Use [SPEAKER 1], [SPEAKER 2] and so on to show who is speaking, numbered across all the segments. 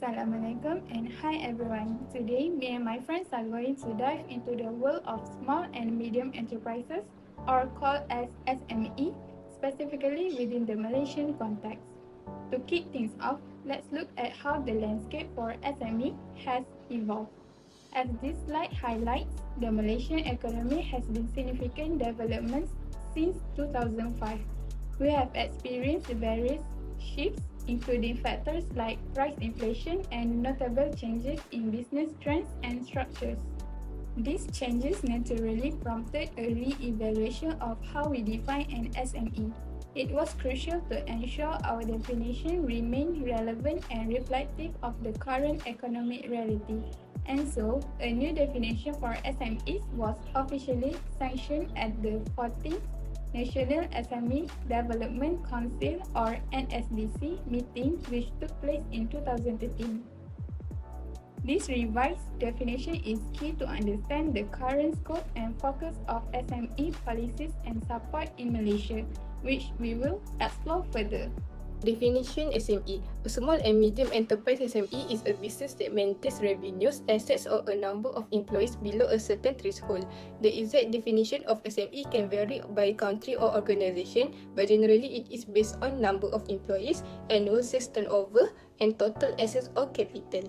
[SPEAKER 1] Assalamualaikum and hi everyone. Today, me and my friends are going to dive into the world of small and medium enterprises, or called as SME, specifically within the Malaysian context. To kick things off, let's look at how the landscape for SME has evolved. As this slide highlights, the Malaysian economy has been significant developments since 2005. We have experienced various shifts, including factors like price inflation and notable changes in business trends and structures. These changes naturally prompted a re-evaluation of how we define an SME. It was crucial to ensure our definition remained relevant and reflective of the current economic reality. And so, a new definition for SMEs was officially sanctioned at the 14th National SME Development Council or NSDC meeting, which took place in 2013. This revised definition is key to understand the current scope and focus of SME policies and support in Malaysia, which we will explore further.
[SPEAKER 2] Definition SME. A small and medium enterprise SME is a business that maintains revenues, assets or a number of employees below a certain threshold. The exact definition of SME can vary by country or organisation, but generally it is based on number of employees, annual sales turnover, and total assets or capital.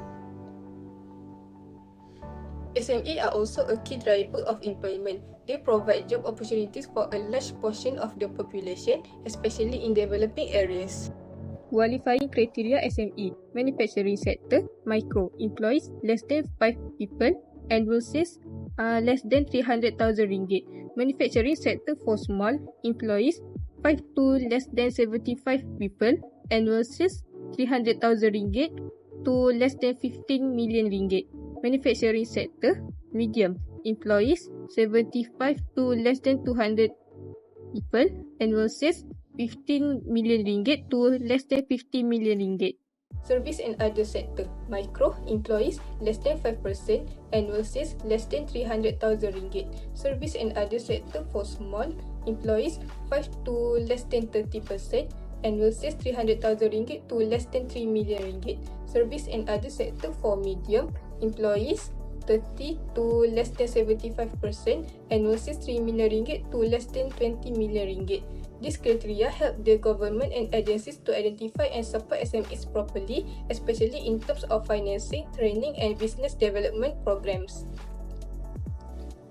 [SPEAKER 2] SME are also a key driver of employment. They provide job opportunities for a large portion of the population, especially in developing areas. Qualifying criteria SME. Manufacturing sector, micro, employees less than 5 people, annual sales less than 300,000 ringgit. Manufacturing sector for small, employees 5 to less than 75 people, annual sales 300,000 ringgit to less than 15 million ringgit. Manufacturing sector, medium, employees 75 to less than 200 people, annual sales 15 million ringgit to less than 50 million ringgit. Service and other sector, micro, employees less than 5%, annual sales less than 300,000 ringgit. Service and other sector for small, employees 5 to less than 30%, annual sales 300,000 ringgit to less than 3 million ringgit. Service and other sector for medium, employees 30 to less than 75%, annual sales 3 million ringgit to less than 20 million ringgit. These criteria help the government and agencies to identify and support SMEs properly, especially in terms of financing, training and business development programs.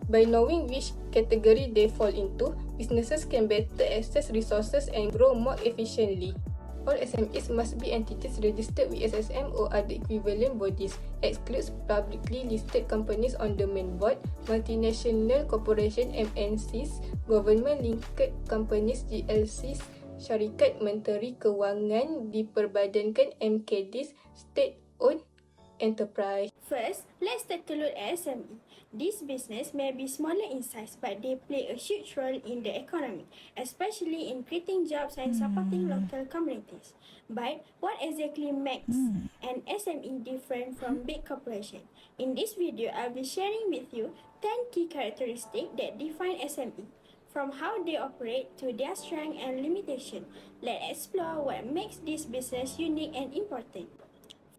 [SPEAKER 2] By knowing which category they fall into, businesses can better access resources and grow more efficiently. All SMEs must be entities registered with SSM or other equivalent bodies, excludes publicly listed companies on the main board, multinational corporation MNCs, government-linked companies GLCs, syarikat menteri kewangan diperbadankan MKDs, state-owned enterprise.
[SPEAKER 3] First, let's take a look at SME. This business may be smaller in size, but they play a huge role in the economy, especially in creating jobs and supporting local communities. But what exactly makes an SME different from big corporation? In this video, I'll be sharing with you 10 key characteristics that define SME. From how they operate to their strength and limitation, let's explore what makes this business unique and important.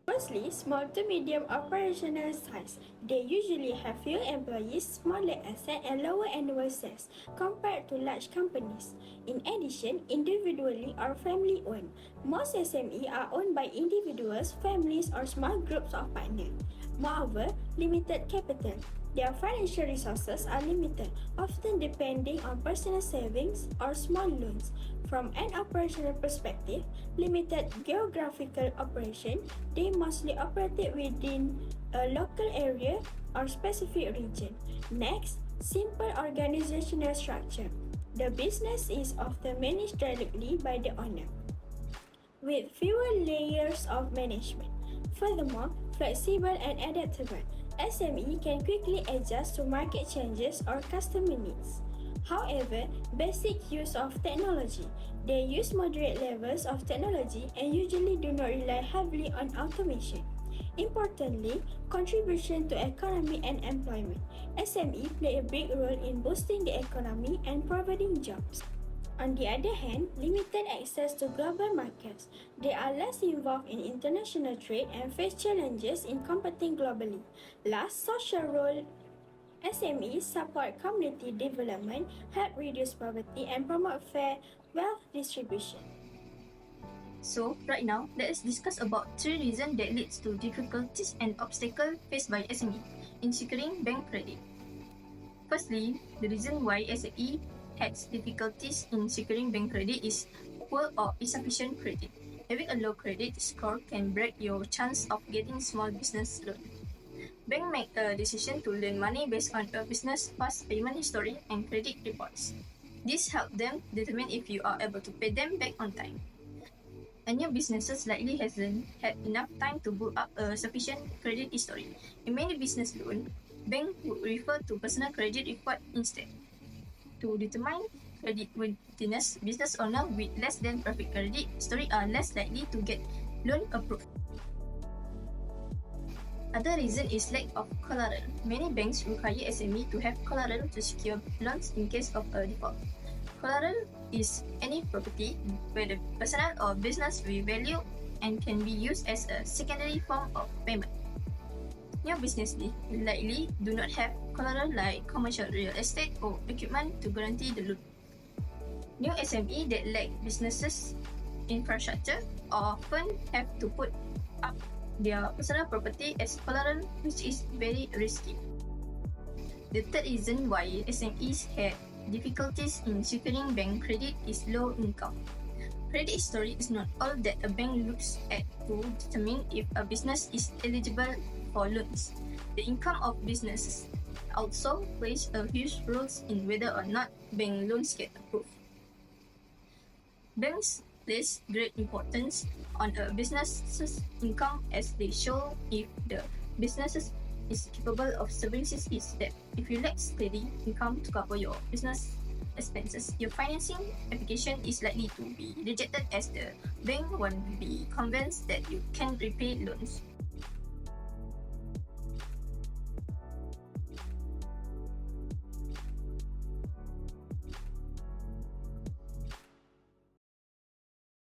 [SPEAKER 3] Firstly, small to medium operational size. They usually have fewer employees, smaller assets, and lower annual sales compared to large companies. In addition, individually or family owned. Most SME are owned by individuals, families, or small groups of partners. Moreover, limited capital. Their financial resources are limited, often depending on personal savings or small loans. From an operational perspective, limited geographical operation, they mostly operate within a local area or specific region. Next, simple organizational structure. The business is often managed directly by the owner, with fewer layers of management. Furthermore, flexible and adaptable. SME can quickly adjust to market changes or customer needs. However, basic use of technology. They use moderate levels of technology and usually do not rely heavily on automation. Importantly, contribution to economy and employment. SME play a big role in boosting the economy and providing jobs. On the other hand, limited access to global markets. They are less involved in international trade and face challenges in competing globally. Last, social role. SMEs support community development, help reduce poverty, and promote fair wealth distribution.
[SPEAKER 4] So, right now, let us discuss about 3 reasons that leads to difficulties and obstacles faced by SME in securing bank credit. Firstly, the reason why SME has difficulties in securing bank credit is poor or insufficient credit. Having a low credit score can break your chance of getting small business loan. Bank make a decision to lend money based on a business past payment history and credit reports. This helps them determine if you are able to pay them back on time. A new business likely hasn't had enough time to build up a sufficient credit history. In many business loans, banks would refer to personal credit report instead. To determine creditworthiness, business owners with less than perfect credit history are less likely to get loan approved. Other reason is lack of collateral. Many banks require SME to have collateral to secure loans in case of a default. Collateral is any property, whether personal or business, with value and can be used as a secondary form of payment. New businesses likely do not have collateral like commercial real estate or equipment to guarantee the loan. New SME that lack businesses infrastructure often have to put up their personal property as collateral, which is very risky. The third reason why SMEs have difficulties in securing bank credit is low income. Credit history is not all that a bank looks at to determine if a business is eligible for loans. The income of businesses also plays a huge role in whether or not bank loans get approved. Banks place great importance on a business's income as they show if the business is capable of servicing its debt. If you lack steady income to cover your business expenses, your financing application is likely to be rejected as the bank won't be convinced that you can repay loans.